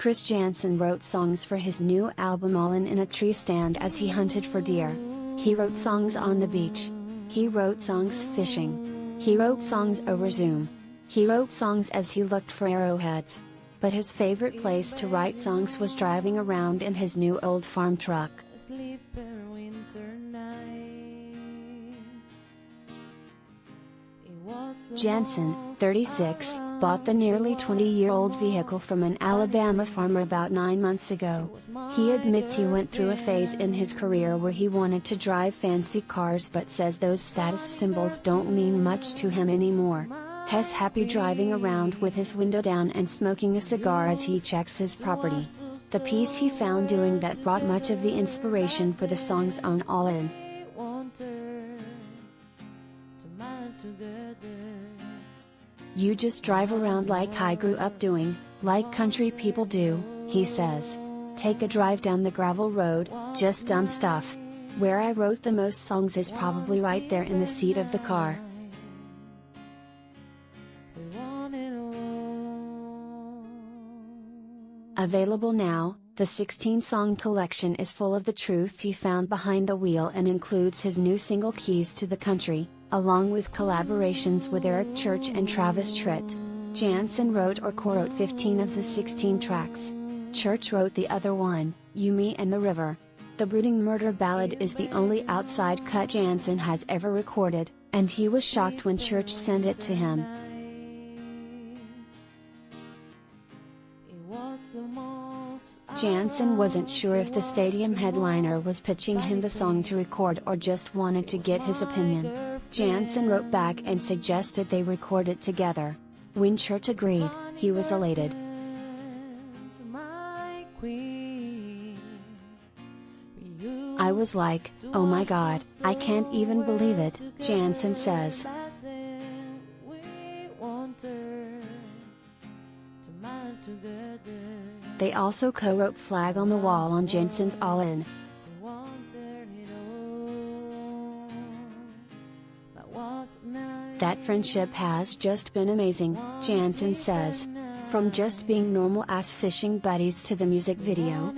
Chris Janson wrote songs for his new album All In a tree stand as he hunted for deer. He wrote songs on the beach. He wrote songs fishing. He wrote songs over Zoom. He wrote songs as he looked for arrowheads. But his favorite place to write songs was driving around in his new old farm truck. Janson, 36, bought the nearly 20-year-old vehicle from an Alabama farmer about 9 months ago. He admits he went through a phase in his career where he wanted to drive fancy cars but says those status symbols don't mean much to him anymore. He's happy driving around with his window down and smoking a cigar as he checks his property. The peace he found doing that brought much of the inspiration for the songs on All In. You just drive around like I grew up doing, like country people do, he says. Take a drive down the gravel road, just dumb stuff. Where I wrote the most songs is probably right there in the seat of the car. Available now, the 16-song collection is full of the truth he found behind the wheel and includes his new single Keys to the Country, along with collaborations with Eric Church and Travis Tritt. Janson wrote or co-wrote 15 of the 16 tracks. Church wrote the other one, You, Me and the River. The brooding murder ballad is the only outside cut Janson has ever recorded, and he was shocked when Church sent it to him. Janson wasn't sure if the stadium headliner was pitching him the song to record or just wanted to get his opinion. Janson wrote back and suggested they record it together. When Church agreed, he was elated. I was like, oh my God, I can't even believe it, Janson says. They also co-wrote Flag on the Wall on Janson's All In. That friendship has just been amazing, Janson says. From just being normal-ass fishing buddies to the music video.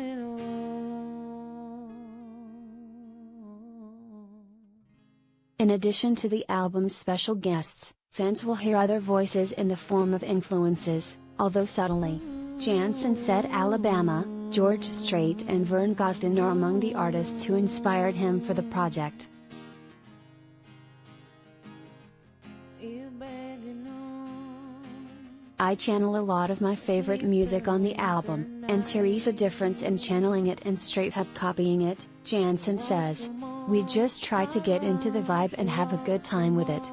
In addition to the album's special guests, fans will hear other voices in the form of influences, although subtly. Janson said Alabama, George Strait and Vern Gosdin are among the artists who inspired him for the project. I channel a lot of my favorite music on the album, and there is a difference in channeling it and straight up copying it, Janson says. We just try to get into the vibe and have a good time with it.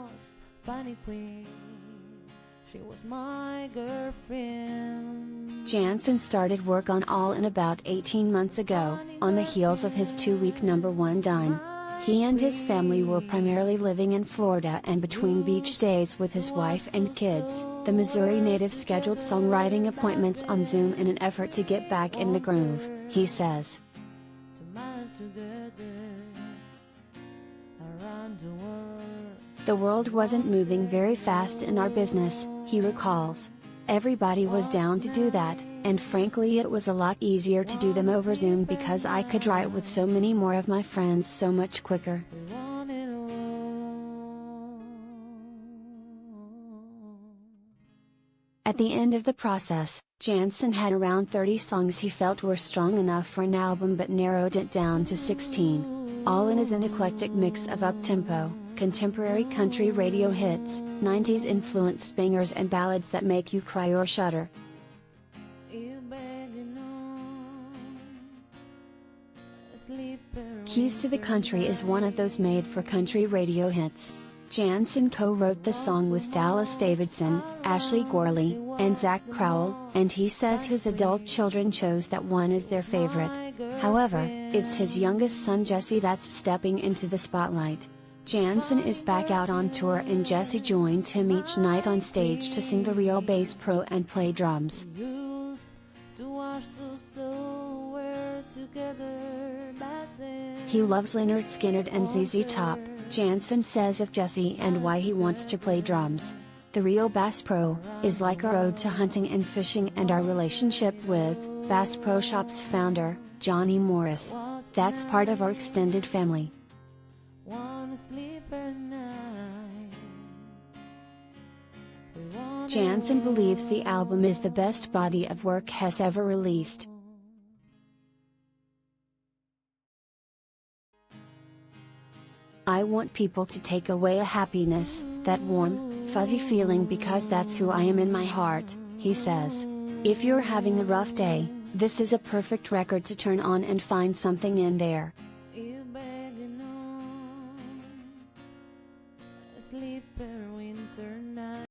Janson started work on All In about 18 months ago, on the heels of his 2-week #1 done. He and his family were primarily living in Florida, and between beach days with his wife and kids, the Missouri native scheduled songwriting appointments on Zoom in an effort to get back in the groove, he says. The world wasn't moving very fast in our business, he recalls. Everybody was down to do that, and frankly it was a lot easier to do them over Zoom because I could write with so many more of my friends so much quicker. At the end of the process, Janson had around 30 songs he felt were strong enough for an album but narrowed it down to 16. All In is an eclectic mix of up-tempo, contemporary country radio hits, 90s influenced bangers and ballads that make you cry or shudder. Keys to the Country is one of those made-for-country radio hits. Janson co-wrote the song with Dallas Davidson, Ashley Gorley, and Zach Crowell, and he says his adult children chose that one as their favorite. However, it's his youngest son Jesse that's stepping into the spotlight. Janson is back out on tour and Jesse joins him each night on stage to sing the real bass pro and play drums. He loves Lynyrd Skynyrd and ZZ Top, Janson says of Jesse and why he wants to play drums. The Real Bass Pro is like our ode to hunting and fishing and our relationship with Bass Pro Shops founder, Johnny Morris. That's part of our extended family. Janson believes the album is the best body of work Hess ever released. I want people to take away a happiness, that warm, fuzzy feeling, because that's who I am in my heart, he says. If you're having a rough day, this is a perfect record to turn on and find something in there.